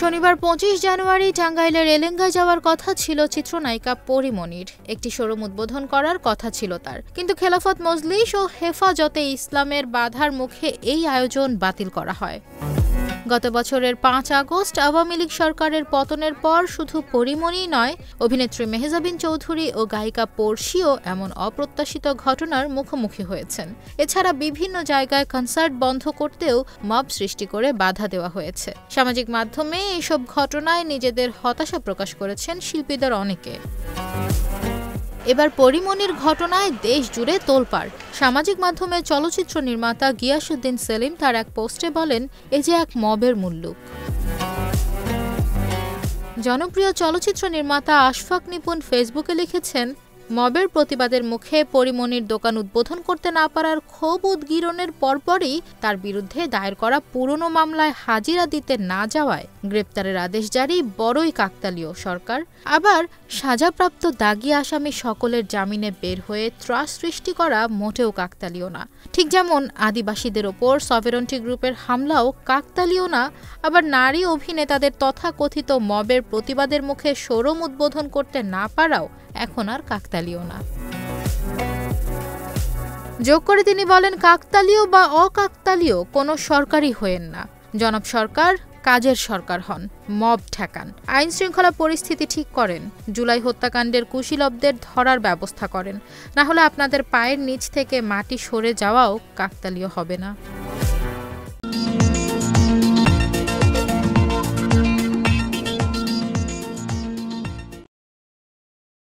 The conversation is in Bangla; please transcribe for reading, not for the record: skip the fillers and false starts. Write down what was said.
শনিবার ২৫ জানুয়ারি টাঙ্গাইলের এলেঙ্গা যাওয়ার কথা ছিল চিত্রনায়িকা পরীমনির। একটি শোরুম উদ্বোধন করার কথা ছিল তার, কিন্তু খেলাফত মজলিস ও হেফাজতে ইসলামের বাধার মুখে এই আয়োজন বাতিল করা হয়। গত বছরের ৫ আগস্ট আওয়ামী লীগ সরকারের পতনের পর শুধু পরীমনিই নয়, অভিনেত্রী মেহজাবিন চৌধুরী ও গায়িকা পর্ষিও এমন অপ্রত্যাশিত ঘটনার মুখোমুখি হয়েছেন। এছাড়া বিভিন্ন জায়গায় কনসার্ট বন্ধ করতেও মব সৃষ্টি করে বাধা দেওয়া হয়েছে। সামাজিক মাধ্যমে এসব ঘটনায় নিজেদের হতাশা প্রকাশ করেছেন শিল্পীদের অনেকে। এবার পরীমনির ঘটনায় দেশ জুড়ে তোলপাড়। সামাজিক মাধ্যমে চলচ্চিত্র নির্মাতা গিয়াসউদ্দিন সেলিম তার এক পোস্টে বলেন, এ যে এক মবের মুল্লুক। জনপ্রিয় চলচ্চিত্র নির্মাতা আশফাক নিপুণ ফেসবুকে লিখেছেন, মবের প্রতিবাদের মুখে পরীমনির দোকান উদ্বোধন করতে না পারার ক্ষোভ উদগীরণের পরপরই তার বিরুদ্ধে দায়ের করা পুরনো মামলায় হাজিরা দিতে না যাওয়ায় গ্রেপ্তারের আদেশ জারি বড়ই কাকতালীয়। সরকার আবার সাজাপ্রাপ্ত দাগী আসামি সকলের জামিনে বের হয়ে ত্রাস সৃষ্টি করা মোটেও কাকতালীয় না। ঠিক যেমন আদিবাসীদের ওপর সভেরন্টি গ্রুপের হামলাও কাকতালীয় না, আবার নারী অভিনেতাদের তথাকথিত মবের প্রতিবাদের মুখে শোরুম উদ্বোধন করতে না পারাও এখন আর কাকতালীয় না। যোগ করে তিনি বলেন, কাকতালীয় বা অকাকতালীয় কোনো সরকারই হয়েন না। জনাব সরকার কাজের সরকার হন, মব ঠেকান, আইন শৃঙ্খলা পরিস্থিতি ঠিক করেন, জুলাই হত্যাকাণ্ডের কুশীলবদের ধরার ব্যবস্থা করেন, না হলে আপনাদের পায়ের নিচ থেকে মাটি সরে যাওয়াও কাকতালীয় হবে না।